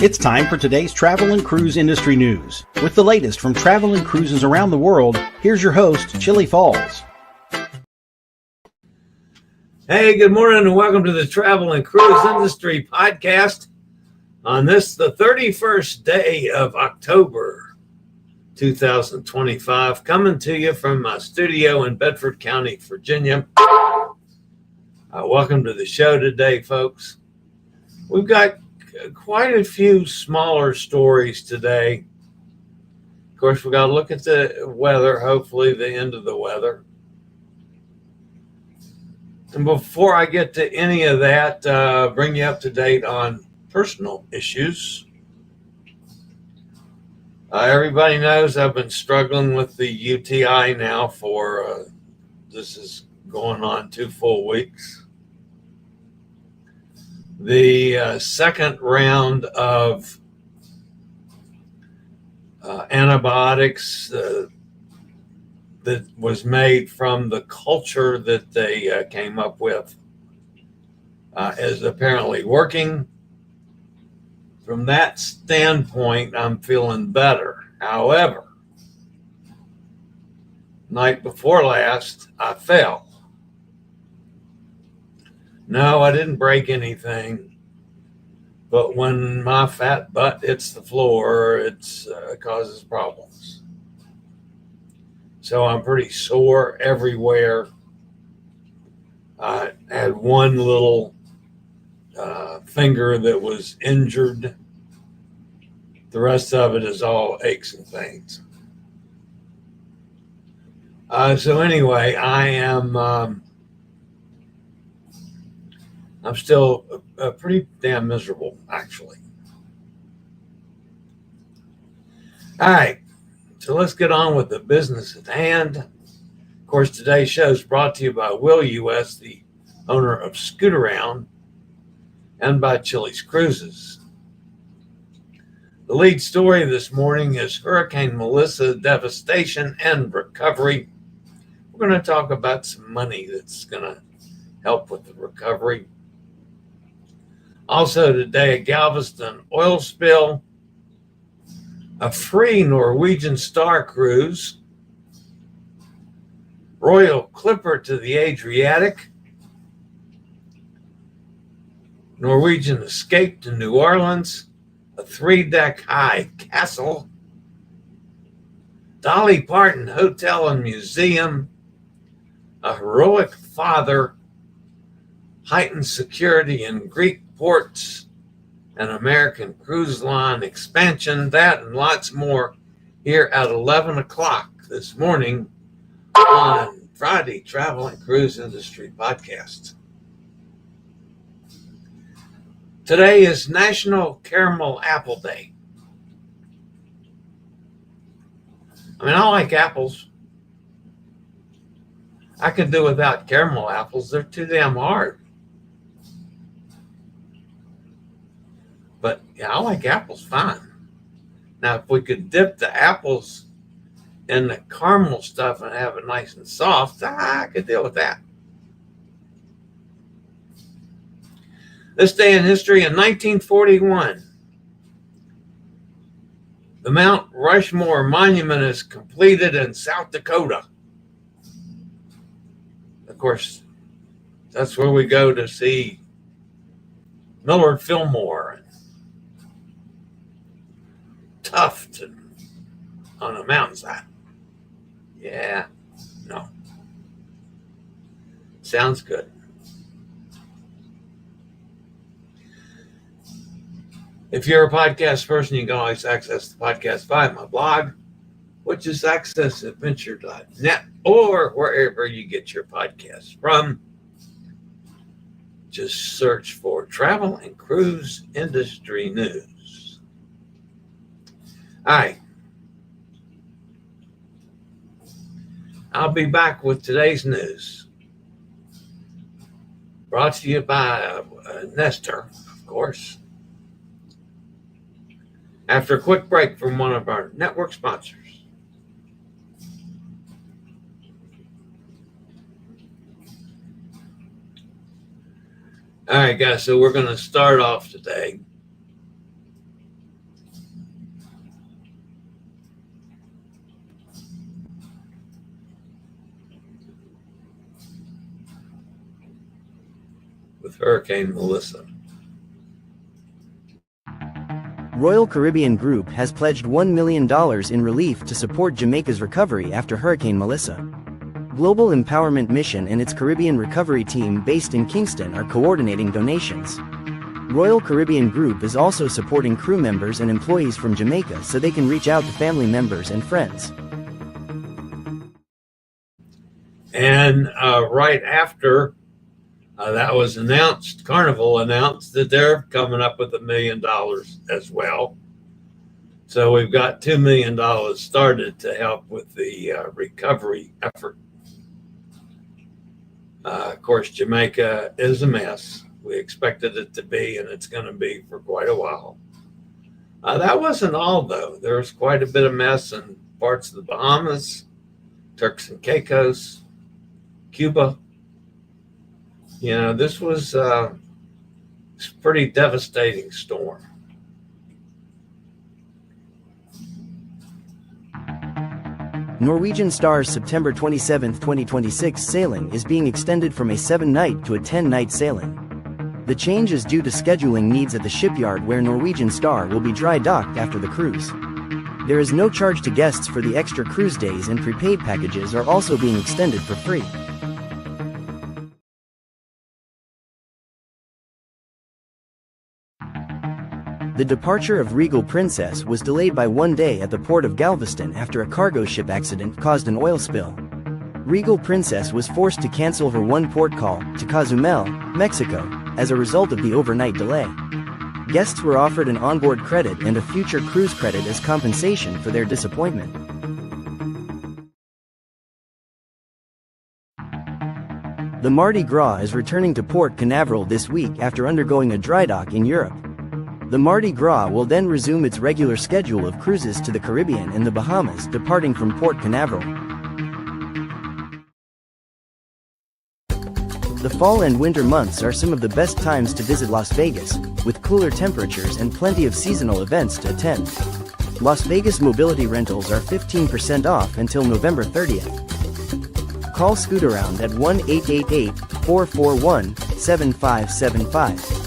It's time for today's travel and cruise industry news. With the latest from travel and cruises around the world, here's your host, Chillie Falls. Hey, good morning and welcome to the Travel and Cruise Industry Podcast on this, the 31st day of October 2025, coming to you from my studio in Bedford County, Virginia. Welcome to the show today, folks. We've got quite a few smaller stories today. Of course, we got to look at the weather, hopefully the end of the weather. And before I get to any of that, bring you up to date on personal issues. Everybody knows I've been struggling with the UTI now for, this is going on 2 full weeks. The second round of antibiotics that was made from the culture that they came up with is apparently working. From that standpoint, I'm feeling better. However, night before last, I fell. No, I didn't break anything, but when my fat butt hits the floor, it causes problems. So I'm pretty sore everywhere. I had one little finger that was injured. The rest of it is all aches and pains. So anyway, I am... I'm still pretty damn miserable, actually. All right, so let's get on with the business at hand. Of course, today's show is brought to you by Will U.S., the owner of Scootaround, and by Chilliescruises. The lead story this morning is Hurricane Melissa, devastation and recovery. We're going to talk about some money that's going to help with the recovery. Also today, a Galveston oil spill, a free Norwegian Star cruise, Royal Clipper to the Adriatic, Norwegian escape to New Orleans, a 3-deck high castle, Dolly Parton Hotel and Museum, a heroic father, heightened security in Greek ports, an American cruise line expansion, that and lots more here at 11 o'clock this morning on Friday Travel and Cruise Industry Podcast. Today is National Caramel Apple Day. I mean, I like apples. I can do without caramel apples. They're too damn hard. But yeah, I like apples fine. Now, if we could dip the apples in the caramel stuff and have it nice and soft, I could deal with that. This day in history, in 1941, the Mount Rushmore Monument is completed in South Dakota. Of course, that's where we go to see Millard Fillmore and Tufton on a mountainside. Yeah, no. Sounds good. If you're a podcast person, you can always access the podcast via my blog, which is accessadventure.net, or wherever you get your podcasts from. Just search for Travel and Cruise Industry News. All right. I'll be back with today's news. Brought to you by Nestor, of course. After a quick break from one of our network sponsors. All right, guys, so we're going to start off today with Hurricane Melissa. Royal Caribbean Group has pledged $1 million in relief to support Jamaica's recovery after Hurricane Melissa. Global Empowerment Mission and its Caribbean recovery team based in Kingston are coordinating donations. Royal Caribbean Group is also supporting crew members and employees from Jamaica so they can reach out to family members and friends. And right after that was announced, Carnival announced that they're coming up with $1 million as well. So we've got $2 million started to help with the recovery effort. Of course, Jamaica is a mess. We expected it to be, and it's going to be for quite a while. That wasn't all, though. There was quite a bit of mess in parts of the Bahamas, Turks and Caicos, Cuba. You know, this was a pretty devastating storm. Norwegian Star's September 27, 2026 sailing is being extended from a 7-night to a 10-night sailing. The change is due to scheduling needs at the shipyard where Norwegian Star will be dry docked after the cruise. There is no charge to guests for the extra cruise days, and prepaid packages are also being extended for free. The departure of Regal Princess was delayed by 1 day at the port of Galveston after a cargo ship accident caused an oil spill. Regal Princess was forced to cancel her one port call to Cozumel, Mexico, as a result of the overnight delay. Guests were offered an onboard credit and a future cruise credit as compensation for their disappointment. The Mardi Gras is returning to Port Canaveral this week after undergoing a dry dock in Europe. The Mardi Gras will then resume its regular schedule of cruises to the Caribbean and the Bahamas, departing from Port Canaveral. The fall and winter months are some of the best times to visit Las Vegas, with cooler temperatures and plenty of seasonal events to attend. Las Vegas mobility rentals are 15% off until November 30th. Call Scootaround at 1-888-441-7575.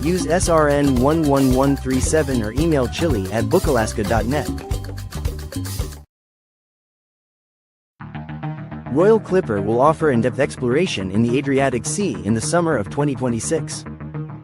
Use SRN 11137 or email Chillie at bookalaska.net. Royal Clipper will offer in-depth exploration in the Adriatic Sea in the summer of 2026.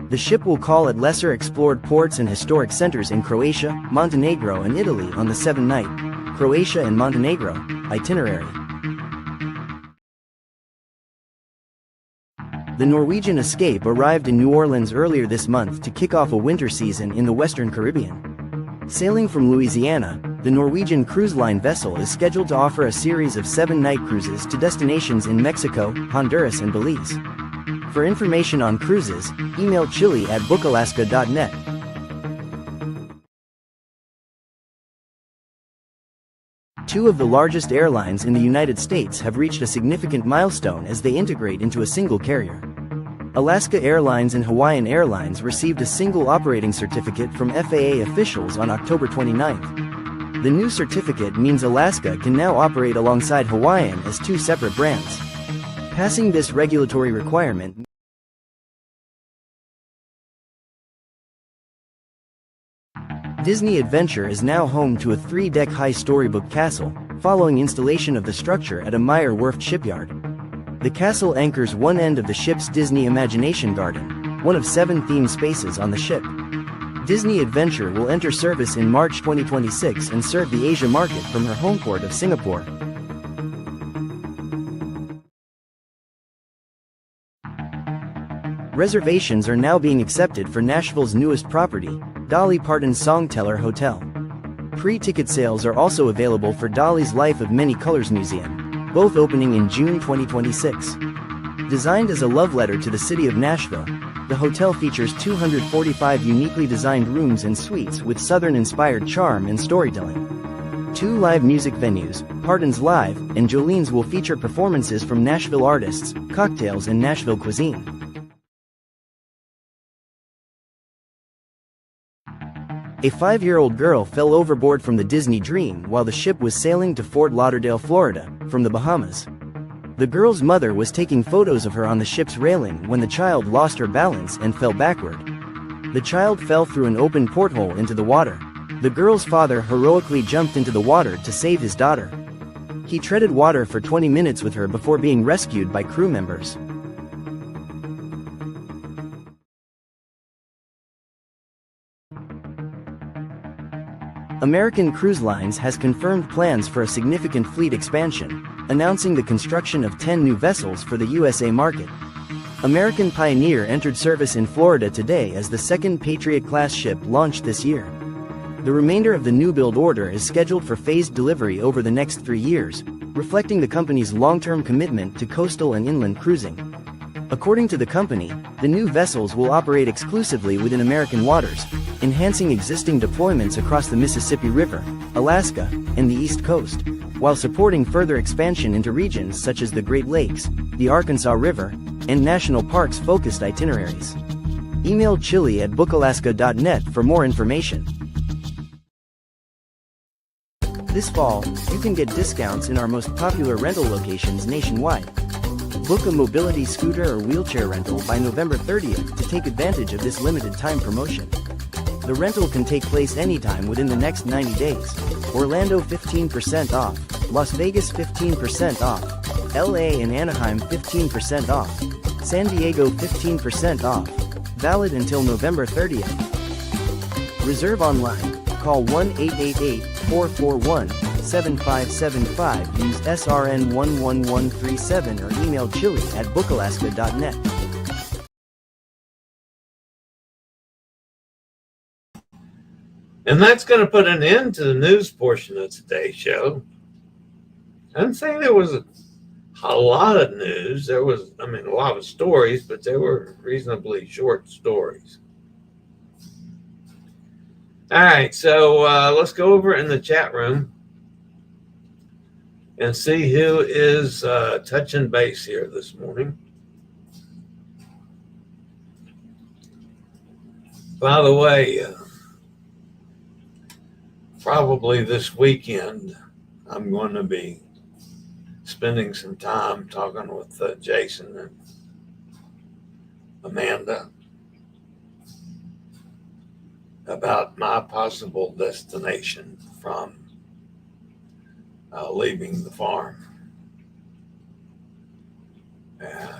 The ship will call at lesser explored ports and historic centers in Croatia, Montenegro and Italy on the 7-night Croatia and Montenegro itinerary. The Norwegian Escape arrived in New Orleans earlier this month to kick off a winter season in the Western Caribbean. Sailing from Louisiana, the Norwegian Cruise Line vessel is scheduled to offer a series of 7-night cruises to destinations in Mexico, Honduras and Belize. For information on cruises, email Chillie at bookalaska.net. Two of the largest airlines in the United States have reached a significant milestone as they integrate into a single carrier. Alaska Airlines and Hawaiian Airlines received a single operating certificate from FAA officials on October 29. The new certificate means Alaska can now operate alongside Hawaiian as two separate brands. Passing this regulatory requirement Disney Adventure is now home to a 3-deck high storybook castle, following installation of the structure at a Meyer Werft shipyard. The castle anchors one end of the ship's Disney Imagination Garden, one of 7 themed spaces on the ship. Disney Adventure will enter service in March 2026 and serve the Asia market from her home port of Singapore. Reservations are now being accepted for Nashville's newest property, Dolly Parton's Songteller Hotel. Pre-ticket sales are also available for Dolly's Life of Many Colors Museum, both opening in June 2026. Designed as a love letter to the city of Nashville, the hotel features 245 uniquely designed rooms and suites with Southern-inspired charm and storytelling. 2 live music venues, Parton's Live and Jolene's, will feature performances from Nashville artists, cocktails and Nashville cuisine. A 5-year-old girl fell overboard from the Disney Dream while the ship was sailing to Fort Lauderdale, Florida, from the Bahamas. The girl's mother was taking photos of her on the ship's railing when the child lost her balance and fell backward. The child fell through an open porthole into the water. The girl's father heroically jumped into the water to save his daughter. He treaded water for 20 minutes with her before being rescued by crew members. American Cruise Lines has confirmed plans for a significant fleet expansion, announcing the construction of 10 new vessels for the USA market. American Pioneer entered service in Florida today as the second Patriot-class ship launched this year. The remainder of the new build order is scheduled for phased delivery over the next 3 years, reflecting the company's long-term commitment to coastal and inland cruising. According to the company, the new vessels will operate exclusively within American waters, enhancing existing deployments across the Mississippi River, Alaska, and the East Coast, while supporting further expansion into regions such as the Great Lakes, the Arkansas River, and national parks-focused itineraries. Email Chillie at bookalaska.net for more information. This fall, you can get discounts in our most popular rental locations nationwide. Book a mobility scooter or wheelchair rental by November 30th to take advantage of this limited time promotion. The rental can take place anytime within the next 90 days. Orlando 15% off, Las Vegas 15% off, LA and Anaheim 15% off, San Diego 15% off, valid until November 30th. Reserve online, call 1-888-441-7575, use SRN 11137 or email Chillie at bookalaska.net. And that's going to put an end to the news portion of today's show. I'm saying there was a lot of news. There was, a lot of stories, but they were reasonably short stories. All right, so let's go over in the chat room and see who is touching base here this morning. By the way, probably this weekend, I'm going to be spending some time talking with Jason and Amanda about my possible destination from leaving the farm.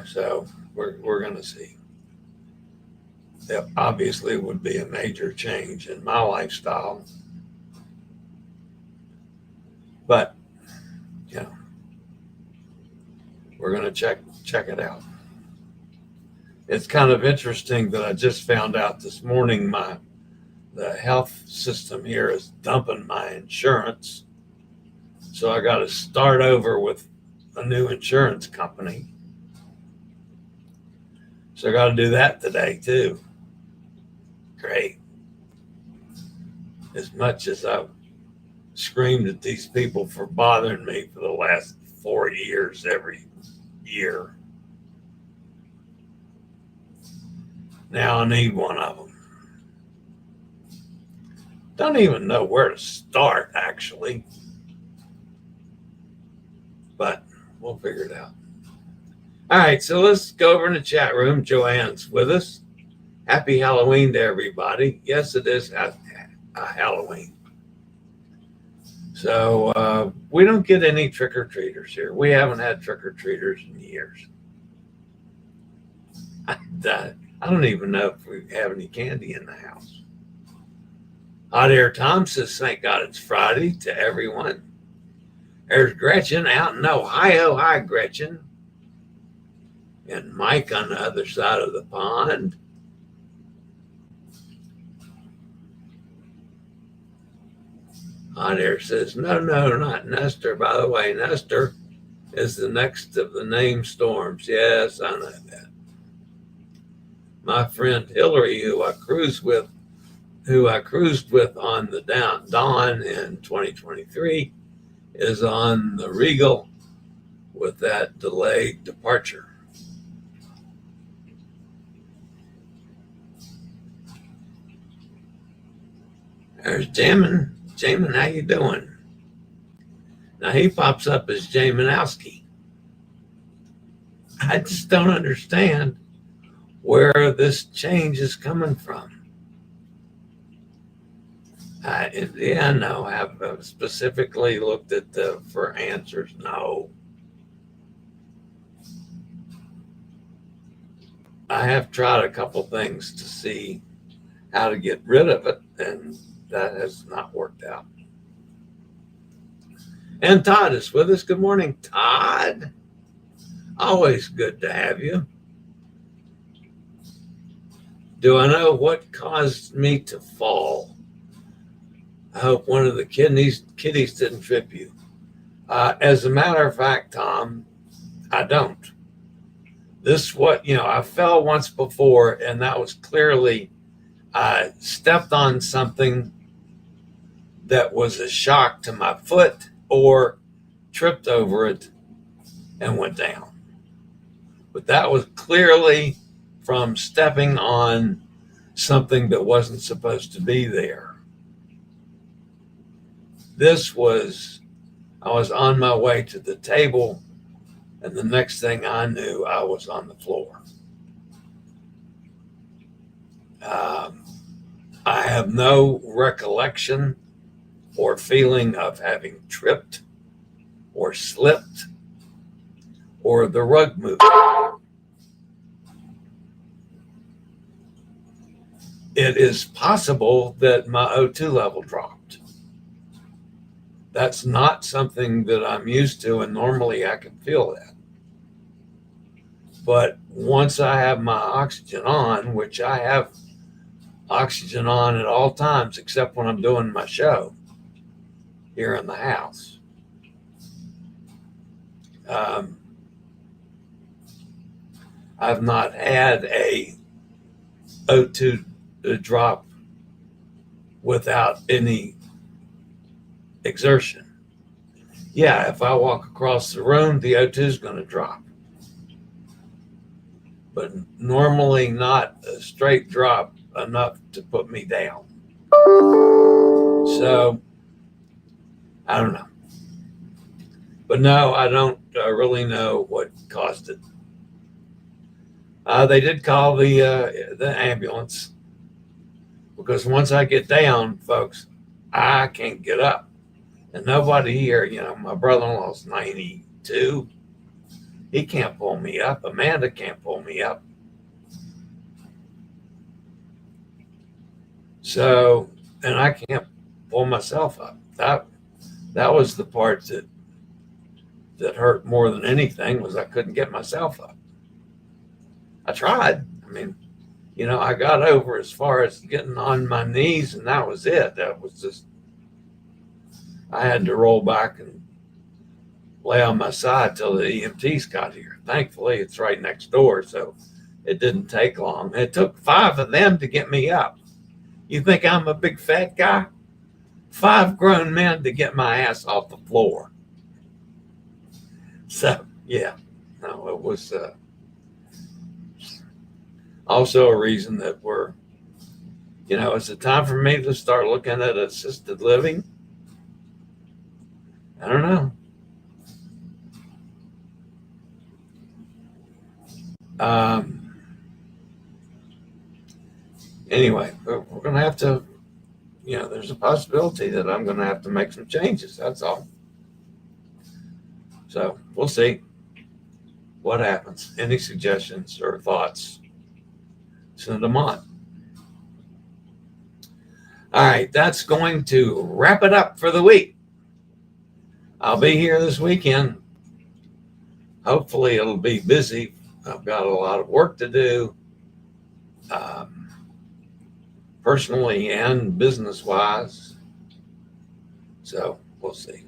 So we're going to see. That obviously would be a major change in my lifestyle. But, we're going to check it out. It's kind of interesting that I just found out this morning the health system here is dumping my insurance. So I got to start over with a new insurance company. So I got to do that today too. Great. As much as I've screamed at these people for bothering me for the last 4 years, every year. Now I need one of them. Don't even know where to start, actually. But we'll figure it out. All right, so let's go over in the chat room. Joanne's with us. Happy Halloween to everybody. Yes, it is Halloween. So we don't get any trick-or-treaters here. We haven't had trick-or-treaters in years. I don't even know if we have any candy in the house. Hot Air Tom says, thank God it's Friday to everyone. There's Gretchen out in Ohio. Hi, Gretchen. And Mike on the other side of the pond. Hot Air says, no, not Nestor. By the way, Nestor is the next of the named storms. Yes, I know that. My friend Hillary, who I cruised with on the Dawn in 2023, is on the Regal with that delayed departure. There's Jamin. Jamin, how you doing? Now he pops up as Jaminowski. I just don't understand where this change is coming from. No, I've specifically looked at for answers. No. I have tried a couple things to see how to get rid of it, and that has not worked out. And Todd is with us. Good morning, Todd. Always good to have you. Do I know what caused me to fall? I hope one of the kitties didn't trip you. As a matter of fact, Tom, I don't. I fell once before, and that was clearly I stepped on something that was a shock to my foot or tripped over it and went down. But that was clearly from stepping on something that wasn't supposed to be there. I was on my way to the table, and the next thing I knew, I was on the floor. I have no recollection or feeling of having tripped or slipped or the rug moved. It is possible that my O2 level dropped. That's not something that I'm used to, and normally I can feel that. But once I have my oxygen on, which I have oxygen on at all times except when I'm doing my show here in the house, I've not had a O2 drop without any exertion. Yeah, if I walk across the room, the O2 is going to drop. But normally not a straight drop enough to put me down. So, I don't know. But no, I don't really know what caused it. They did call the ambulance, because once I get down, folks, I can't get up. And nobody here, my brother-in-law's 92. He can't pull me up. Amanda can't pull me up. So, and I can't pull myself up. That was the part that hurt more than anything, was I couldn't get myself up. I tried. I got over as far as getting on my knees, and that was it. That was just, I had to roll back and lay on my side till the EMTs got here. Thankfully, it's right next door, so it didn't take long. It took 5 of them to get me up. You think I'm a big fat guy? 5 grown men to get my ass off the floor. So, yeah, no, it was also a reason that it's a time for me to start looking at assisted living. I don't know. Anyway, we're going to have to, there's a possibility that I'm going to have to make some changes. That's all. So we'll see what happens. Any suggestions or thoughts, send them on. All right, that's going to wrap it up for the week. I'll be here this weekend. Hopefully it'll be busy. I've got a lot of work to do, personally and business-wise. So we'll see.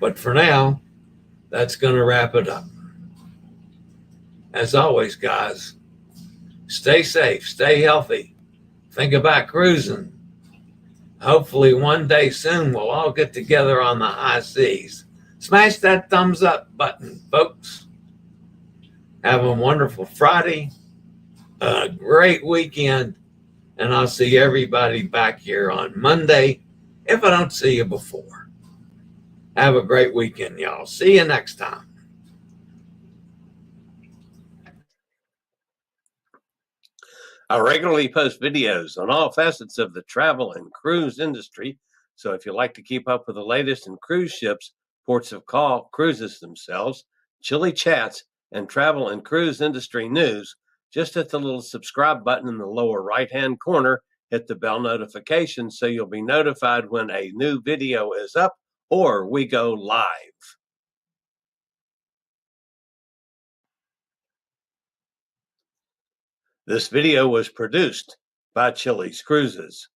But for now, that's going to wrap it up. As always, guys, stay safe, stay healthy. Think about cruising. Hopefully one day soon we'll all get together on the high seas. Smash that thumbs up button, folks. Have a wonderful Friday, a great weekend, and I'll see everybody back here on Monday if I don't see you before. Have a great weekend, y'all. See you next time. I regularly post videos on all facets of the travel and cruise industry, so if you like to keep up with the latest in cruise ships, ports of call, cruises themselves, Chillie chats, and travel and cruise industry news, just hit the little subscribe button in the lower right-hand corner, hit the bell notification so you'll be notified when a new video is up or we go live. This video was produced by Chilliescruises.